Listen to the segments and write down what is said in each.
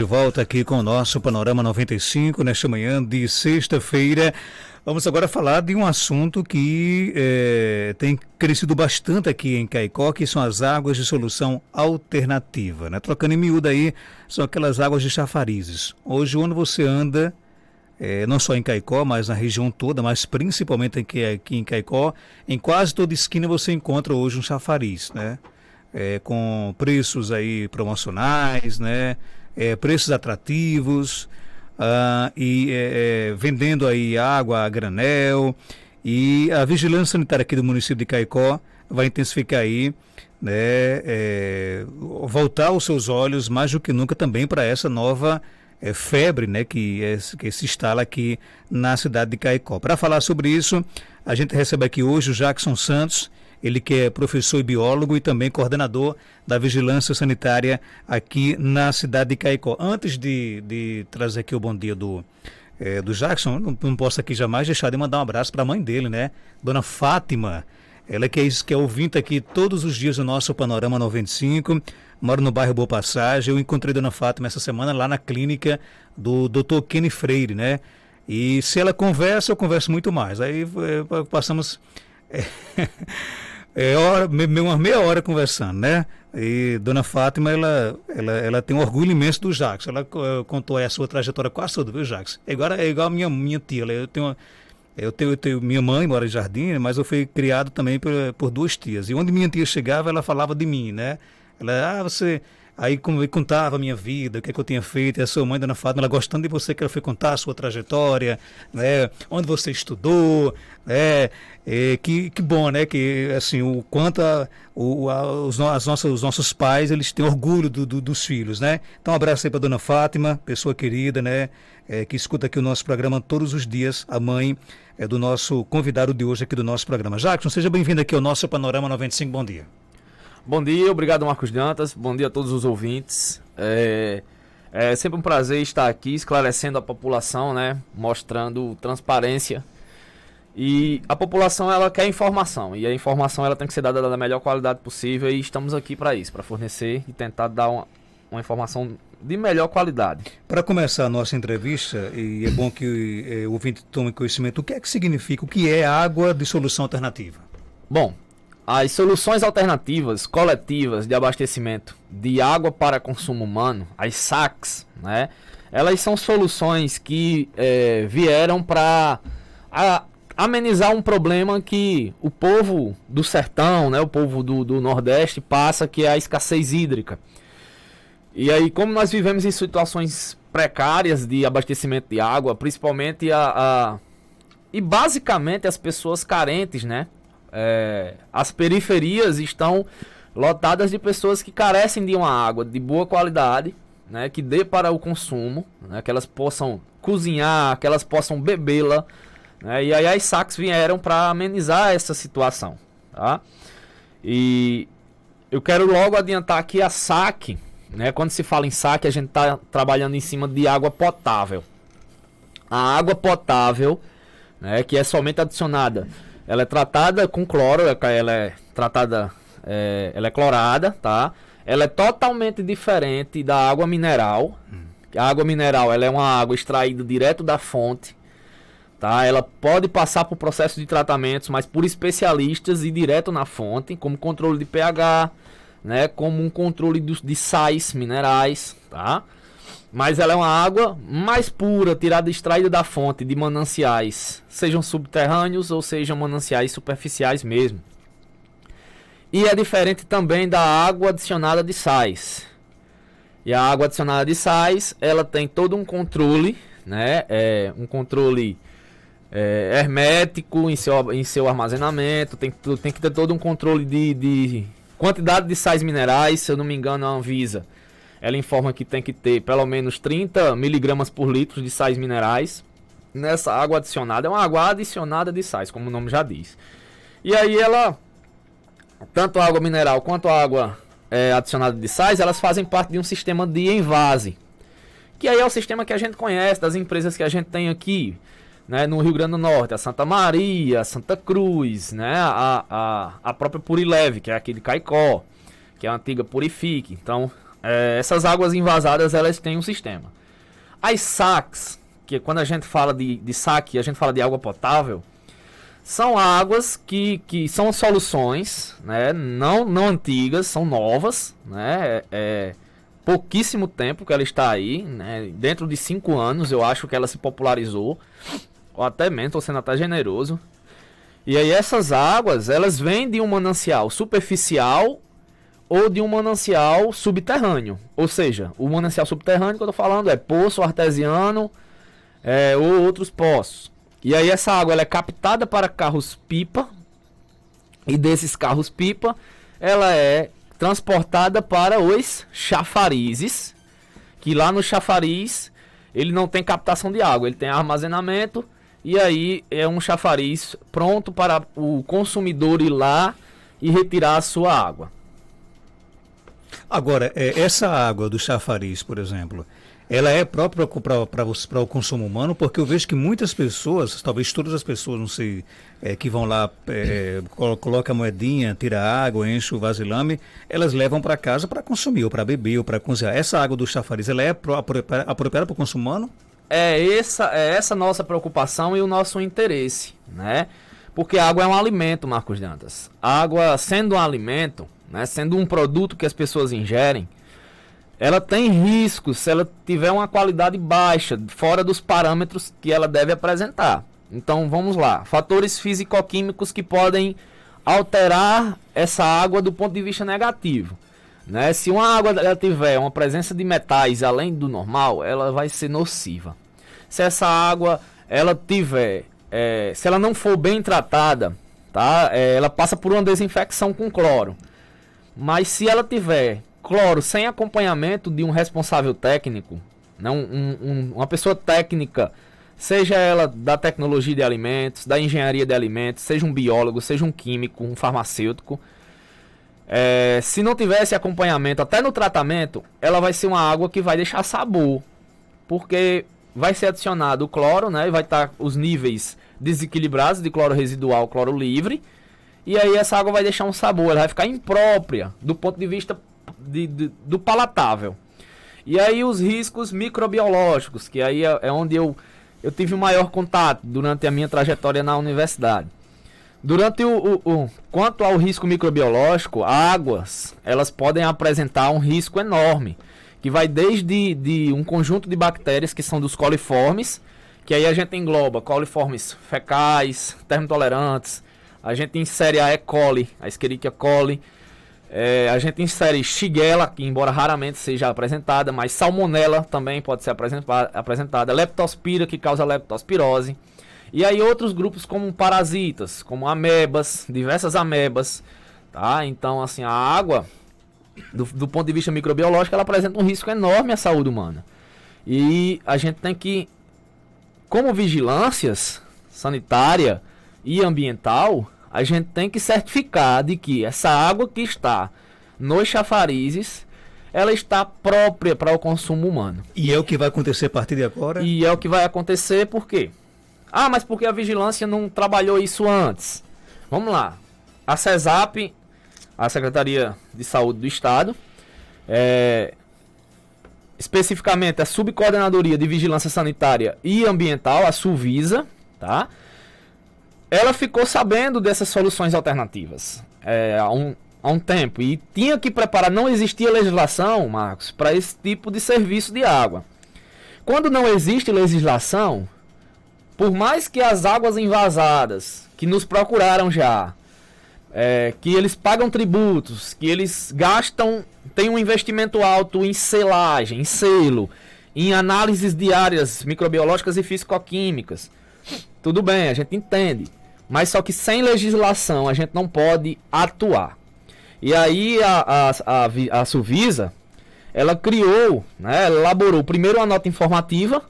De volta aqui com o nosso Panorama 95, nesta manhã de sexta-feira. Vamos agora falar de um assunto que tem crescido bastante aqui em Caicó, que são as águas de solução alternativa, né? Trocando em miúdo aí, são aquelas águas de chafarizes. Hoje, onde você anda, não só em Caicó, mas na região toda, mas principalmente aqui em Caicó, em quase toda esquina você encontra hoje um chafariz, né? Com preços aí promocionais, né? Preços atrativos, vendendo aí água a granel, e a vigilância sanitária aqui do município de Caicó vai intensificar aí, né, voltar os seus olhos mais do que nunca também para essa nova febre, né, que se instala aqui na cidade de Caicó. Para falar sobre isso, a gente recebe aqui hoje o Jackson Santos, ele que é professor e biólogo e também coordenador da vigilância sanitária aqui na cidade de Caicó. Antes de trazer aqui o bom dia do Jackson, não posso aqui jamais deixar de mandar um abraço para a mãe dele, né? Dona Fátima, ela que é ouvinte aqui todos os dias do nosso Panorama 95, mora no bairro Boa Passagem. Eu encontrei Dona Fátima essa semana lá na clínica do Dr. Kenny Freire, né? E se ela conversa, eu converso muito mais. Aí passamos... uma meia hora conversando, né? E Dona Fátima, ela tem um orgulho imenso do Jackson. Ela contou a sua trajetória quase toda, viu, Jackson? É igual a minha tia. Eu tenho minha mãe mora em Jardim, mas eu fui criado também por duas tias. E onde minha tia chegava, ela falava de mim, né? Ela, você... Aí como eu contava a minha vida, o que eu tinha feito, e a sua mãe, Dona Fátima, ela gostando de você, que ela foi contar a sua trajetória, né? Onde você estudou, né? Que bom, né? Que assim, o quanto os nossos pais, eles têm orgulho dos filhos, né? Então um abraço aí para Dona Fátima, pessoa querida, né? Que escuta aqui o nosso programa todos os dias, a mãe do nosso convidado de hoje aqui do nosso programa. Jackson, seja bem-vindo aqui ao nosso Panorama 95, bom dia. Bom dia, obrigado Marcos Dantas, bom dia a todos os ouvintes. É sempre um prazer estar aqui esclarecendo a população, né? Mostrando transparência. E a população, ela quer informação, e a informação ela tem que ser dada da melhor qualidade possível, e estamos aqui para isso, para fornecer e tentar dar uma informação de melhor qualidade. Para começar a nossa entrevista, e é bom que o ouvinte tome conhecimento, o que é que significa, o que é água de solução alternativa? Bom, as soluções alternativas coletivas de abastecimento de água para consumo humano, as SACs, né? Elas são soluções que vieram para amenizar um problema que o povo do sertão, né, o povo do Nordeste passa, que é a escassez hídrica. E aí, como nós vivemos em situações precárias de abastecimento de água, principalmente e basicamente as pessoas carentes, né? As periferias estão lotadas de pessoas que carecem de uma água de boa qualidade, né, que dê para o consumo, né, que elas possam cozinhar, que elas possam bebê-la, né, e aí as SACs vieram para amenizar essa situação, tá? E eu quero logo adiantar aqui a SAC, né, quando se fala em SAC a gente está trabalhando em cima de água potável. A água potável, né, que é somente adicionada, ela é tratada com cloro, ela é clorada, tá? Ela é totalmente diferente da água mineral. A água mineral, ela é uma água extraída direto da fonte, tá? Ela pode passar por processo de tratamentos, mas por especialistas e direto na fonte, como controle de pH, né? Como um controle de sais minerais, tá? Mas ela é uma água mais pura, extraída da fonte, de mananciais, sejam subterrâneos ou sejam mananciais superficiais mesmo. E é diferente também da água adicionada de sais. E a água adicionada de sais, ela tem todo um controle, né? Um controle hermético em seu armazenamento, tem que ter todo um controle de quantidade de sais minerais, se eu não me engano, a Anvisa. Ela informa que tem que ter pelo menos 30 miligramas por litro de sais minerais nessa água adicionada. É uma água adicionada de sais, como o nome já diz. E aí tanto a água mineral quanto a água adicionada de sais, elas fazem parte de um sistema de envase. Que aí é o sistema que a gente conhece, das empresas que a gente tem aqui, né, no Rio Grande do Norte. A Santa Maria, a Santa Cruz, né, a própria Purileve, que é aqui de Caicó, que é a antiga Purifique. Então, essas águas invasadas, elas têm um sistema. As SACs, que quando a gente fala de SAC, a gente fala de água potável, são águas que são soluções, né, não antigas, são novas, né, pouquíssimo tempo que ela está aí, né, dentro de 5 anos eu acho que ela se popularizou, ou até menos, estou sendo até generoso. E aí essas águas, elas vêm de um manancial superficial ou de um manancial subterrâneo. Ou seja, o manancial subterrâneo que eu estou falando é poço artesiano ou outros poços. E aí essa água ela é captada para carros-pipa. E desses carros-pipa, ela é transportada para os chafarizes. Que lá no chafariz, ele não tem captação de água, ele tem armazenamento. E aí é um chafariz pronto para o consumidor ir lá e retirar a sua água. Agora, essa água do chafariz, por exemplo, ela é própria para o consumo humano? Porque eu vejo que muitas pessoas, talvez todas as pessoas, não sei, que vão lá, colocam a moedinha, tira a água, enche o vasilhame, elas levam para casa para consumir, ou para beber, ou para cozinhar. Essa água do chafariz, ela é apropriada para o consumo humano? É essa nossa preocupação e o nosso interesse, né? Porque a água é um alimento, Marcos Dantas. A água, sendo um alimento, né, sendo um produto que as pessoas ingerem, ela tem riscos se ela tiver uma qualidade baixa, fora dos parâmetros que ela deve apresentar. Então vamos lá, fatores físico-químicos que podem alterar essa água do ponto de vista negativo, né? Se uma água ela tiver uma presença de metais além do normal, ela vai ser nociva. Se essa água ela tiver, se ela não for bem tratada, tá? Ela passa por uma desinfecção com cloro. Mas se ela tiver cloro sem acompanhamento de um responsável técnico, né, uma pessoa técnica, seja ela da tecnologia de alimentos, da engenharia de alimentos, seja um biólogo, seja um químico, um farmacêutico, se não tiver esse acompanhamento até no tratamento, ela vai ser uma água que vai deixar sabor, porque vai ser adicionado o cloro, né, e vai estar os níveis desequilibrados de cloro residual, cloro livre. E aí essa água vai deixar um sabor, ela vai ficar imprópria do ponto de vista do palatável. E aí os riscos microbiológicos, que aí é onde eu tive o maior contato durante a minha trajetória na universidade. Durante quanto ao risco microbiológico, águas, elas podem apresentar um risco enorme, que vai desde um conjunto de bactérias que são dos coliformes, que aí a gente engloba coliformes fecais, termotolerantes. A gente insere a E. coli, a Escherichia coli. A gente insere Shigella, que embora raramente seja apresentada, mas Salmonella também pode ser apresentada. Leptospira, que causa leptospirose. E aí outros grupos como parasitas, como amebas, diversas amebas. Tá? Então, assim, a água, do ponto de vista microbiológico, ela apresenta um risco enorme à saúde humana. E a gente tem que, como vigilâncias sanitária e ambiental, a gente tem que certificar de que essa água que está nos chafarizes, ela está própria para o consumo humano. E é o que vai acontecer a partir de agora? E é o que vai acontecer por quê? Ah, mas porque a vigilância não trabalhou isso antes? Vamos lá. A CESAP, a Secretaria de Saúde do Estado, especificamente a Subcoordenadoria de Vigilância Sanitária e Ambiental, a SUVISA, tá? Ela ficou sabendo dessas soluções alternativas há um tempo e tinha que preparar. Não existia legislação, Marcos, para esse tipo de serviço de água. Quando não existe legislação, por mais que as águas invasadas, que nos procuraram já, que eles pagam tributos, que eles gastam, tem um investimento alto em selagem, em selo, em análises diárias microbiológicas e fisicoquímicas, tudo bem, a gente entende. Mas só que sem legislação a gente não pode atuar. E aí a Suvisa, ela criou, né, elaborou primeiro uma nota informativa,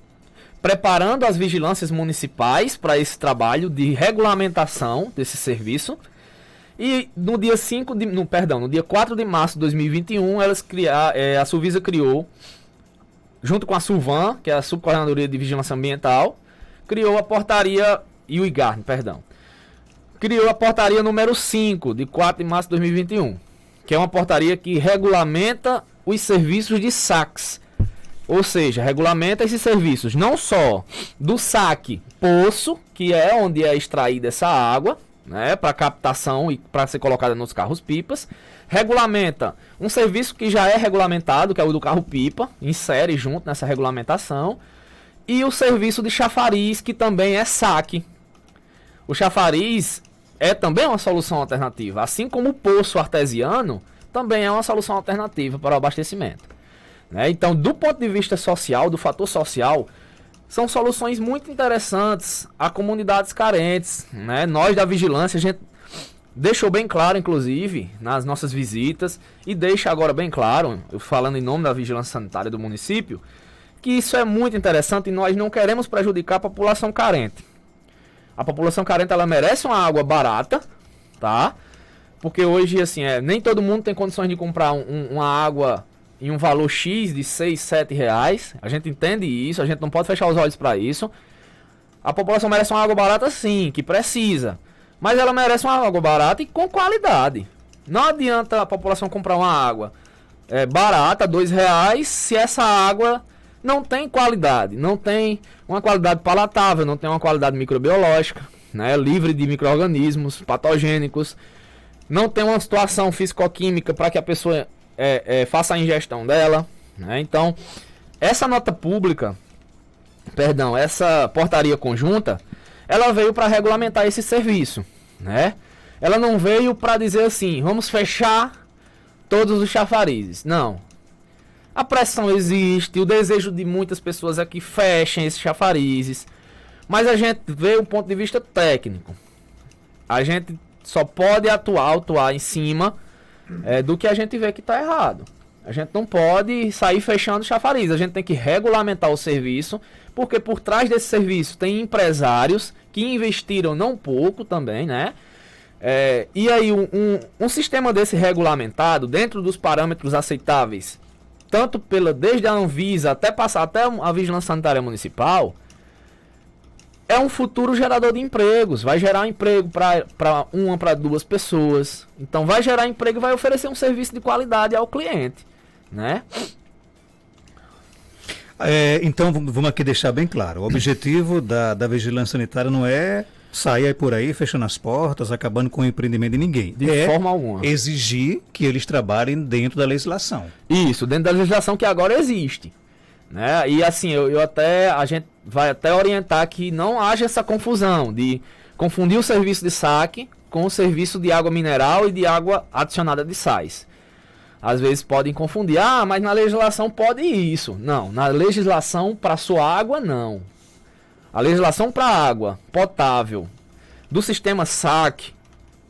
preparando as vigilâncias municipais para esse trabalho de regulamentação desse serviço. E no dia 4 de março de 2021, a Suvisa criou, junto com a SUVAM, que é a Subcoordenadoria de Vigilância Ambiental, criou a portaria, e o IGARN, criou a portaria número 5, de 4 de março de 2021, que é uma portaria que regulamenta os serviços de saques. Ou seja, regulamenta esses serviços não só do saque poço, que é onde é extraída essa água, né, para captação e para ser colocada nos carros-pipas. Regulamenta um serviço que já é regulamentado, que é o do carro-pipa, insere junto nessa regulamentação. E o serviço de chafariz, que também é saque. O chafariz é também uma solução alternativa, assim como o poço artesiano também é uma solução alternativa para o abastecimento. Né? Então, do ponto de vista social, do fator social, são soluções muito interessantes a comunidades carentes. Né? Nós da Vigilância, a gente deixou bem claro, inclusive, nas nossas visitas, e deixa agora bem claro, eu falando em nome da Vigilância Sanitária do município, que isso é muito interessante e nós não queremos prejudicar a população carente. A população carente, ela merece uma água barata, tá? Porque hoje, assim, nem todo mundo tem condições de comprar uma água em um valor X de 6, 7 reais. A gente entende isso, a gente não pode fechar os olhos para isso. A população merece uma água barata sim, que precisa. Mas ela merece uma água barata e com qualidade. Não adianta a população comprar uma água barata, 2 reais, se essa água não tem qualidade. Não tem uma qualidade palatável, não tem uma qualidade microbiológica, né, livre de micro-organismos patogênicos. Não tem uma situação físico-química para que a pessoa faça a ingestão dela, né? Então, essa nota pública, essa portaria conjunta, ela veio para regulamentar esse serviço, né? Ela não veio para dizer assim, vamos fechar todos os chafarizes. Não. A pressão existe, o desejo de muitas pessoas é que fechem esses chafarizes, mas a gente vê um ponto de vista técnico. A gente só pode atuar em cima do que a gente vê que está errado. A gente não pode sair fechando chafariz. A gente tem que regulamentar o serviço, porque por trás desse serviço tem empresários que investiram não pouco também, né? E aí um sistema desse regulamentado, dentro dos parâmetros aceitáveis, tanto desde a Anvisa até passar até a Vigilância Sanitária Municipal, é um futuro gerador de empregos. Vai gerar emprego para 2 pessoas. Então vai gerar emprego e vai oferecer um serviço de qualidade ao cliente, né? Então vamos aqui deixar bem claro. O objetivo da Vigilância Sanitária não é sair aí por aí fechando as portas, acabando com o empreendimento de ninguém. De forma alguma. Exigir que eles trabalhem dentro da legislação. Isso, dentro da legislação que agora existe. Né? E assim, a gente vai até orientar que não haja essa confusão de confundir o serviço de saque com o serviço de água mineral e de água adicionada de sais. Às vezes podem confundir, mas na legislação pode isso. Não, na legislação para sua água, não. A legislação para água potável do sistema saque,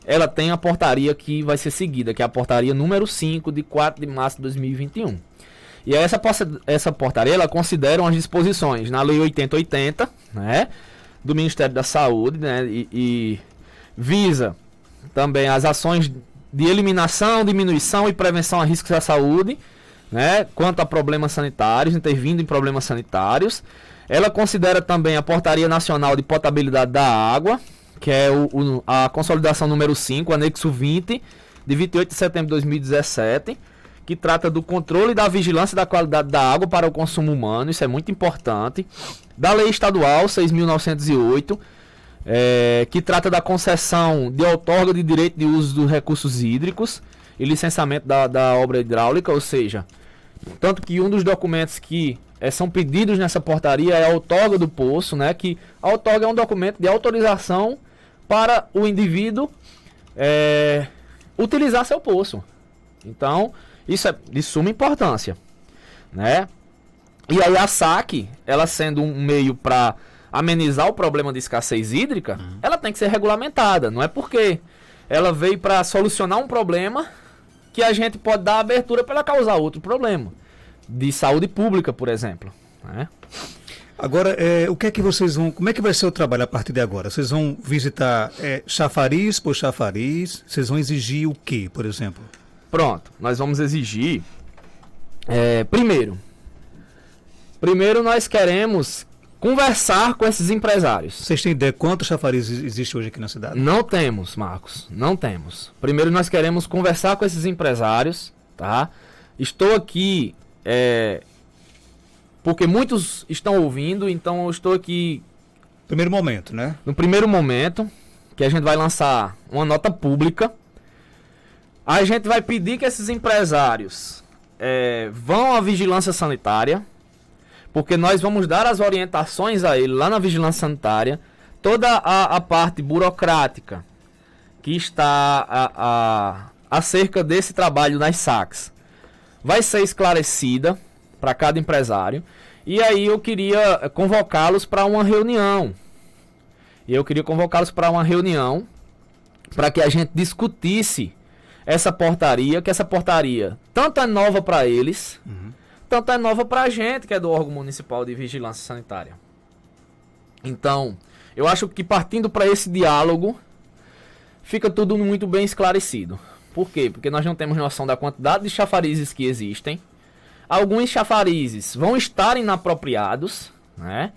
ela tem a portaria que vai ser seguida, que é a portaria número 5 de 4 de março de 2021. E essa portaria, ela considera as disposições na Lei 8080, né, do Ministério da Saúde, né, e visa também as ações de eliminação, diminuição e prevenção a riscos à saúde, né, quanto a problemas sanitários, intervindo em problemas sanitários. Ela considera também a Portaria Nacional de Potabilidade da Água, que é a consolidação número 5, anexo 20, de 28 de setembro de 2017, que trata do controle da vigilância da qualidade da água para o consumo humano. Isso é muito importante. Da Lei Estadual 6.908, que trata da concessão de outorga de direito de uso dos recursos hídricos e licenciamento da obra hidráulica, ou seja, tanto que um dos documentos que são pedidos nessa portaria é a outorga do poço, né? Que a outorga é um documento de autorização para o indivíduo utilizar seu poço. Então, isso é de suma importância, né? E aí a SAC, ela sendo um meio para amenizar o problema de escassez hídrica, ela tem que ser regulamentada. Não é porque ela veio para solucionar um problema que a gente pode dar abertura para ela causar outro problema de saúde pública, por exemplo, né? Agora, o que é que vocês vão... Como é que vai ser o trabalho a partir de agora? Vocês vão visitar chafariz por chafariz? Vocês vão exigir o quê, por exemplo? Pronto, nós vamos exigir... Primeiro nós queremos conversar com esses empresários. Vocês têm ideia quantos chafarizes existe hoje aqui na cidade? Não temos, Marcos, não temos. Primeiro nós queremos conversar com esses empresários, tá? Estou aqui porque muitos estão ouvindo, então eu estou aqui... Primeiro momento, né? No primeiro momento, que a gente vai lançar uma nota pública, a gente vai pedir que esses empresários vão à vigilância sanitária, porque nós vamos dar as orientações a ele lá na vigilância sanitária, toda a parte burocrática que está acerca desse trabalho nas SACs vai ser esclarecida para cada empresário. E aí eu queria convocá-los para uma reunião. Para que a gente discutisse essa portaria, que essa portaria tanto é nova para eles, tanto é nova para a gente, que é do órgão municipal de vigilância sanitária. Então, eu acho que partindo para esse diálogo, fica tudo muito bem esclarecido. Por quê? Porque nós não temos noção da quantidade de chafarizes que existem. Alguns chafarizes vão estar inapropriados, né?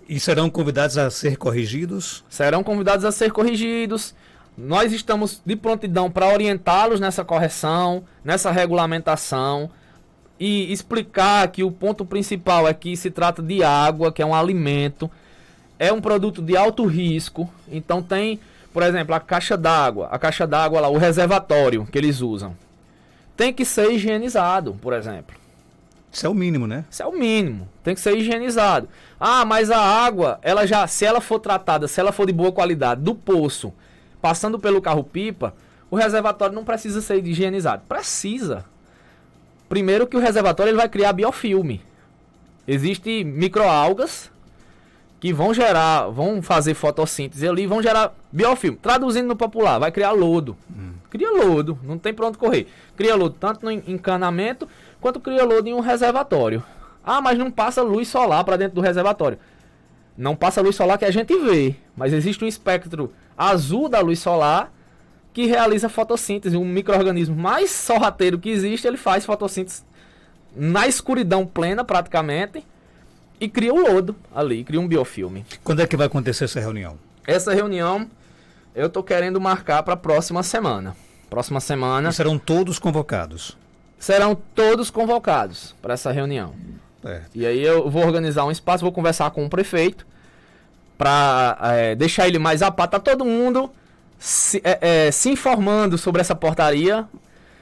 E serão convidados a ser corrigidos? Serão convidados a ser corrigidos. Nós estamos de prontidão para orientá-los nessa correção, nessa regulamentação e explicar que o ponto principal é que se trata de água, que é um alimento, é um produto de alto risco. Então tem, por exemplo, a caixa d'água lá, o reservatório que eles usam, tem que ser higienizado, por exemplo. Isso é o mínimo, né? Isso é o mínimo. Tem que ser higienizado. Ah, mas a água, se ela for tratada, se ela for de boa qualidade, do poço, passando pelo carro-pipa, o reservatório não precisa ser higienizado. Precisa. Primeiro que o reservatório ele vai criar biofilme. Existem microalgas que vão fazer fotossíntese ali, vão gerar biofilme. Traduzindo no popular, vai criar lodo. Cria lodo, não tem pra onde correr. Cria lodo tanto no encanamento, quanto cria lodo em um reservatório. Ah, mas não passa luz solar para dentro do reservatório. Não passa luz solar que a gente vê, mas existe um espectro azul da luz solar que realiza fotossíntese. Um micro-organismo mais sorrateiro que existe, ele faz fotossíntese na escuridão plena praticamente e cria o lodo ali, cria um biofilme. Quando é que vai acontecer essa reunião? Essa reunião eu tô querendo marcar para a próxima semana. Próxima semana. E serão todos convocados? Serão todos convocados para essa reunião. E aí eu vou organizar um espaço, vou conversar com o prefeito para deixar ele mais a par. Tá todo mundo se informando sobre essa portaria.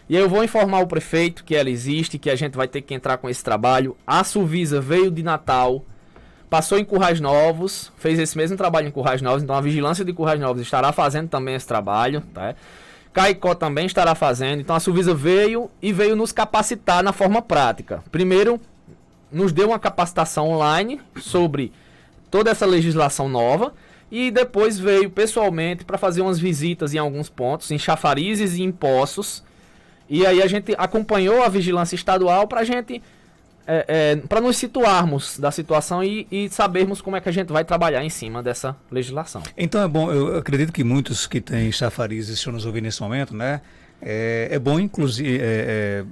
E aí eu vou informar o prefeito que ela existe, que a gente vai ter que entrar com esse trabalho. A Suvisa veio de Natal, passou em Currais Novos, fez esse mesmo trabalho em Currais Novos, então a vigilância de Currais Novos estará fazendo também esse trabalho, tá? Caicó também estará fazendo, então a Suvisa veio nos capacitar na forma prática. Primeiro, nos deu uma capacitação online sobre toda essa legislação nova e depois veio pessoalmente para fazer umas visitas em alguns pontos, em chafarizes e em poços. E aí a gente acompanhou a vigilância estadual para a gente para nos situarmos da situação e sabermos como é que a gente vai trabalhar em cima dessa legislação. Então é bom, eu acredito que muitos que têm chafarizes estão nos ouvindo nesse momento, né? É bom, inclusive,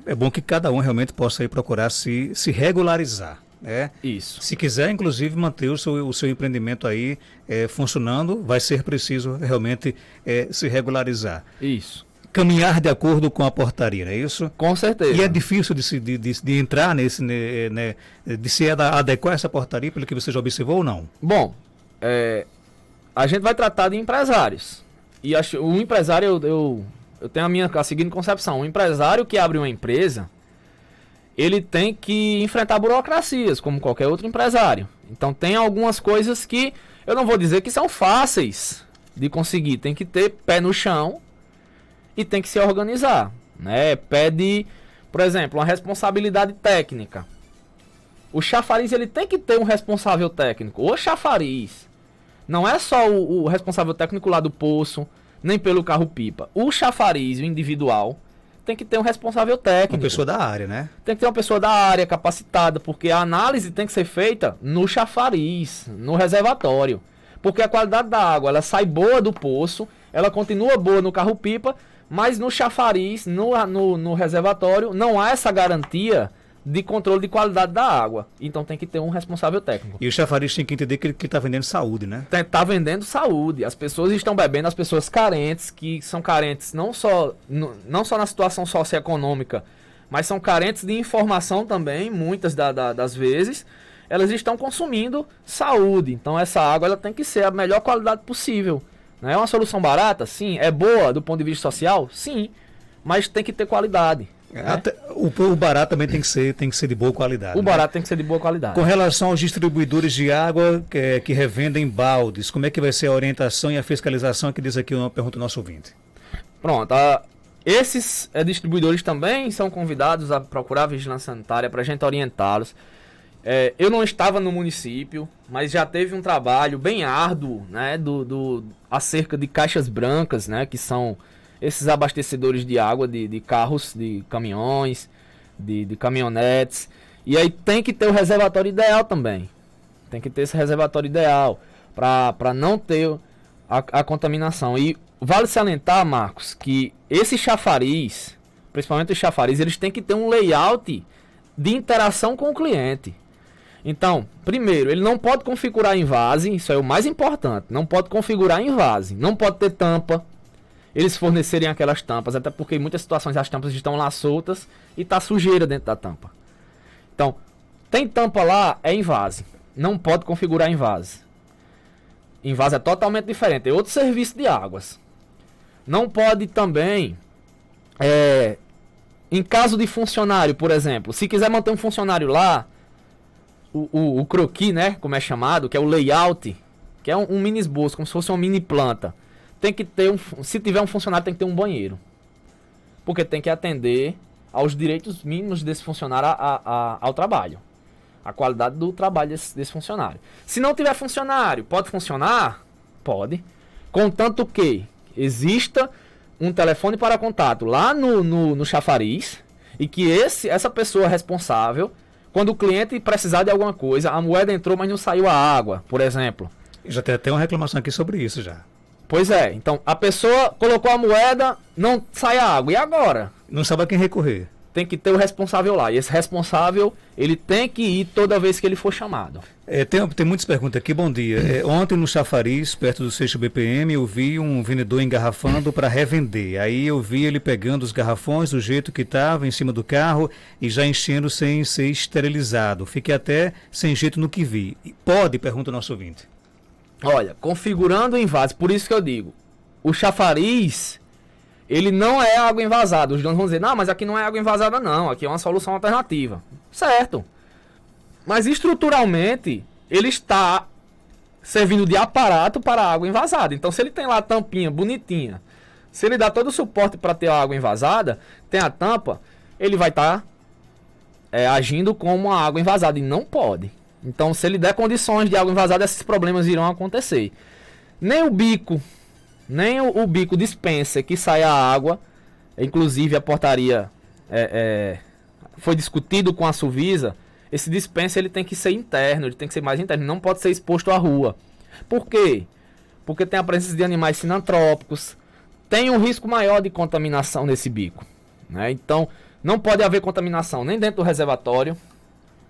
é bom que cada um realmente possa ir procurar se regularizar, né? Isso. Se quiser, inclusive, manter o seu empreendimento aí funcionando, vai ser preciso realmente se regularizar. Isso. Caminhar de acordo com a portaria, não é isso? Com certeza. E é difícil de entrar nesse, né, de se adequar a essa portaria, pelo que você já observou ou não? Bom, a gente vai tratar de empresários. E o empresário, eu tenho a seguinte concepção. O empresário que abre uma empresa, ele tem que enfrentar burocracias, como qualquer outro empresário. Então tem algumas coisas que eu não vou dizer que são fáceis de conseguir. Tem que ter pé no chão e tem que se organizar, né? Pede, por exemplo, uma responsabilidade técnica. O chafariz ele tem que ter um responsável técnico. O chafariz não é só o responsável técnico lá do poço, nem pelo carro-pipa. O chafariz, o individual, tem que ter um responsável técnico. Uma pessoa da área, né? Tem que ter uma pessoa da área capacitada, porque a análise tem que ser feita no chafariz, no reservatório. Porque a qualidade da água, ela sai boa do poço, ela continua boa no carro-pipa, mas no chafariz, no reservatório, não há essa garantia de controle de qualidade da água. Então tem que ter um responsável técnico. E o chafariz tem que entender que ele está vendendo saúde, né? Está vendendo saúde. As pessoas estão bebendo, as pessoas carentes, que são carentes não só na situação socioeconômica, mas são carentes de informação também, muitas das vezes, elas estão consumindo saúde. Então essa água ela tem que ser a melhor qualidade possível. Né? É uma solução barata? Sim. É boa do ponto de vista social? Sim. Mas tem que ter qualidade. Até, o barato também tem que ser de boa qualidade. O barato tem que ser de boa qualidade. Com relação aos distribuidores de água que revendem baldes, como é que vai ser a orientação e a fiscalização que diz aqui uma pergunta do nosso ouvinte? Pronto. Esses distribuidores também são convidados a procurar a vigilância sanitária para a gente orientá-los. Eu não estava no município, mas já teve um trabalho bem árduo, né, acerca de caixas brancas, né, que são esses abastecedores de água de carros, de caminhões, de caminhonetes. E aí tem que ter o reservatório ideal também. Tem que ter esse reservatório ideal para não ter a contaminação. E vale salientar, Marcos, que esses chafariz, principalmente os chafariz, eles têm que ter um layout de interação com o cliente. Então, primeiro, ele não pode configurar em vase, isso é o mais importante. Não pode configurar em vase, não pode ter tampa. Eles fornecerem aquelas tampas, até porque em muitas situações as tampas estão lá soltas e está sujeira dentro da tampa. Então, tem tampa lá, é em vase. Não pode configurar em vase. Em vase é totalmente diferente, é outro serviço de águas. Não pode também, em caso de funcionário, por exemplo, se quiser manter um funcionário lá, o croquis, né, como é chamado, que é o layout, que é um mini esboço, como se fosse uma mini planta. Tem que ter se tiver um funcionário, tem que ter um banheiro. Porque tem que atender aos direitos mínimos desse funcionário ao trabalho. A qualidade do trabalho desse funcionário. Se não tiver funcionário, pode funcionar? Pode. Contanto que exista um telefone para contato lá no chafariz e que essa pessoa responsável, quando o cliente precisar de alguma coisa, a moeda entrou, mas não saiu a água, por exemplo. Já tem até uma reclamação aqui sobre isso já. Pois é, então a pessoa colocou a moeda, não sai a água. E agora? Não sabe a quem recorrer. Tem que ter o responsável lá. E esse responsável, ele tem que ir toda vez que ele for chamado. Tem muitas perguntas aqui. Bom dia. Ontem no chafariz, perto do 6º BPM, eu vi um vendedor engarrafando para revender. Aí eu vi ele pegando os garrafões do jeito que estava, em cima do carro, e já enchendo sem ser esterilizado. Fiquei até sem jeito no que vi. Pode? Pergunta o nosso ouvinte. Olha, configurando em vase, por isso que eu digo, o chafariz, ele não é água envasada. Os donos vão dizer, não, mas aqui não é água envasada não, aqui é uma solução alternativa. Certo. Mas estruturalmente, ele está servindo de aparato para a água envasada. Então, se ele tem lá a tampinha bonitinha, se ele dá todo o suporte para ter a água envasada, tem a tampa, ele vai estar agindo como uma água envasada, e não pode. Então, se ele der condições de água envasada, esses problemas irão acontecer. Nem o bico dispensa que sai a água. Inclusive, a portaria foi discutido com a Suvisa. Esse dispensa ele tem que ser interno, ele tem que ser mais interno. Não pode ser exposto à rua. Por quê? Porque tem a presença de animais sinantrópicos. Tem um risco maior de contaminação nesse bico. Né? Então, não pode haver contaminação nem dentro do reservatório,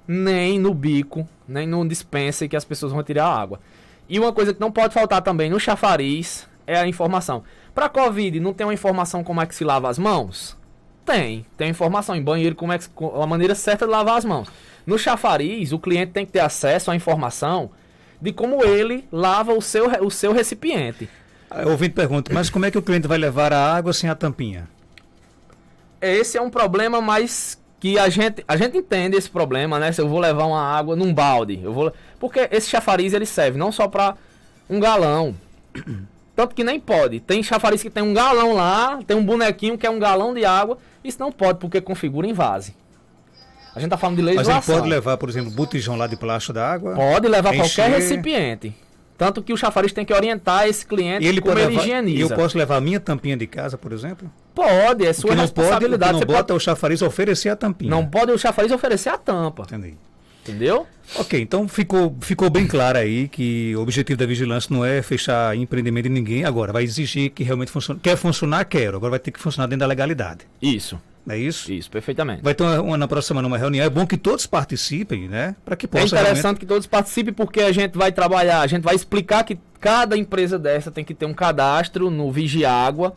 nem no bico, nem no dispenser que as pessoas vão tirar a água. E uma coisa que não pode faltar também no chafariz é a informação. Para Covid, não tem uma informação como é que se lava as mãos? Tem informação em banheiro como a maneira certa de lavar as mãos. No chafariz, o cliente tem que ter acesso à informação de como ele lava o seu recipiente. O ouvinte pergunta, mas como é que o cliente vai levar a água sem a tampinha? Esse é um problema mais que a gente entende esse problema, né? Se eu vou levar uma água num balde, porque esse chafariz ele serve não só para um galão, tanto que nem pode. Tem chafariz que tem um galão lá, tem um bonequinho que é um galão de água, isso não pode porque configura em vase. A gente tá falando de legislação. Mas ele pode levar, por exemplo, botijão lá de plástico da água? Pode levar qualquer recipiente. Tanto que o chafariz tem que orientar esse cliente como ele higieniza. E eu posso levar a minha tampinha de casa, por exemplo? Pode, é sua responsabilidade. O que não bota o chafariz oferecer a tampinha. Não pode o chafariz oferecer a tampa. Entendi. Entendeu? Ok, então ficou bem claro aí que o objetivo da vigilância não é fechar empreendimento de ninguém. Agora, vai exigir que realmente funcione. Quer funcionar, quero. Agora vai ter que funcionar dentro da legalidade. Isso. É isso? Isso, perfeitamente. Vai ter na próxima semana uma reunião. É bom que todos participem, né? Para que possa. É interessante que todos participem porque a gente vai trabalhar, a gente vai explicar que cada empresa dessa tem que ter um cadastro no Vigiágua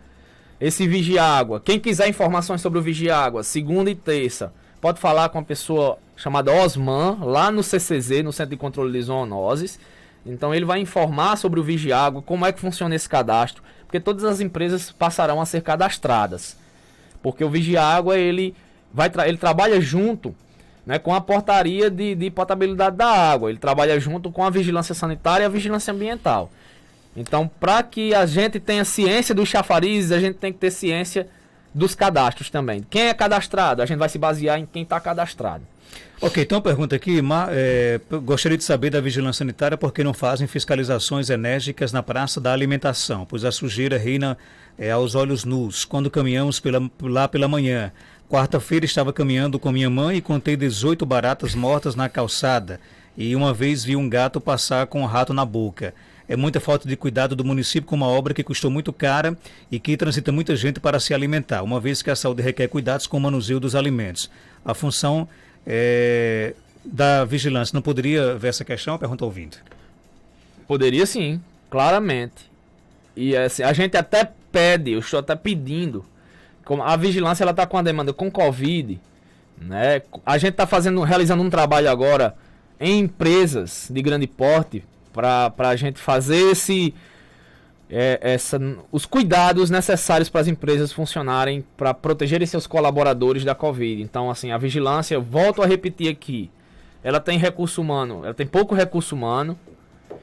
Esse Vigia Água, quem quiser informações sobre o Vigia Água, segunda e terça, pode falar com uma pessoa chamada Osman, lá no CCZ, no Centro de Controle de Zoonoses. Então ele vai informar sobre o Vigia Água, como é que funciona esse cadastro, porque todas as empresas passarão a ser cadastradas. Porque o Vigia Água, ele trabalha junto, né, com a portaria de potabilidade da água, ele trabalha junto com a vigilância sanitária e a vigilância ambiental. Então, para que a gente tenha ciência dos chafarizes, a gente tem que ter ciência dos cadastros também. Quem é cadastrado? A gente vai se basear em quem está cadastrado. Ok, então pergunta aqui, gostaria de saber da vigilância sanitária por que não fazem fiscalizações enérgicas na praça da alimentação, pois a sujeira reina aos olhos nus. Quando caminhamos lá pela manhã, quarta-feira estava caminhando com minha mãe e contei 18 baratas mortas na calçada e uma vez vi um gato passar com um rato na boca. É muita falta de cuidado do município com uma obra que custou muito cara e que transita muita gente para se alimentar, uma vez que a saúde requer cuidados com o manuseio dos alimentos. A função da vigilância não poderia ver essa questão? Pergunta ao ouvinte. Poderia sim, claramente. E assim, a gente até pede, eu estou até pedindo, como a vigilância ela está com a demanda com Covid, né? A gente está realizando um trabalho agora em empresas de grande porte, para a gente fazer os cuidados necessários para as empresas funcionarem, para protegerem seus colaboradores da Covid. Então, assim, a vigilância, volto a repetir aqui, ela tem recurso humano, ela tem pouco recurso humano,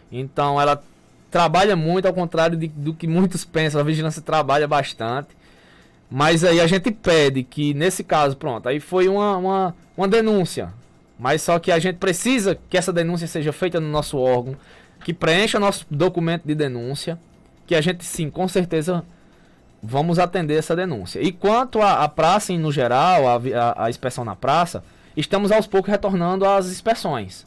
então ela trabalha muito, ao contrário do que muitos pensam, a vigilância trabalha bastante, mas aí a gente pede que, nesse caso, pronto, aí foi uma denúncia, mas só que a gente precisa que essa denúncia seja feita no nosso órgão, que preencha nosso documento de denúncia, que a gente sim, com certeza, vamos atender essa denúncia. E quanto à praça no geral, a inspeção na praça, estamos aos poucos retornando às inspeções.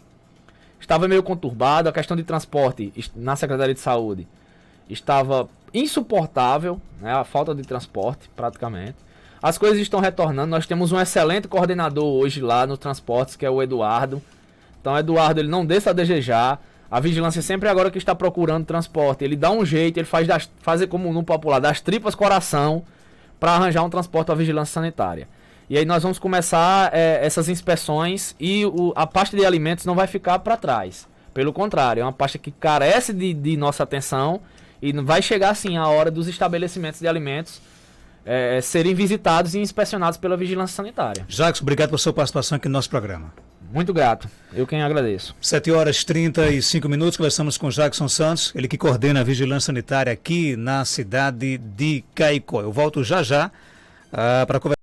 Estava meio conturbado, a questão de transporte na Secretaria de Saúde estava insuportável, né, a falta de transporte praticamente. As coisas estão retornando, nós temos um excelente coordenador hoje lá nos transportes, que é o Eduardo. Então o Eduardo, ele não deixa a desejar. A vigilância sempre agora que está procurando transporte, ele dá um jeito, ele fazer como no popular, das tripas coração, para arranjar um transporte à vigilância sanitária. E aí nós vamos começar essas inspeções e a pasta de alimentos não vai ficar para trás. Pelo contrário, é uma pasta que carece de nossa atenção e vai chegar sim a hora dos estabelecimentos de alimentos serem visitados e inspecionados pela vigilância sanitária. Jackson, obrigado pela sua participação aqui no nosso programa. Muito grato. Eu quem agradeço. 7h35, conversamos com Jackson Santos, ele que coordena a vigilância sanitária aqui na cidade de Caicó. Eu volto já para conversar.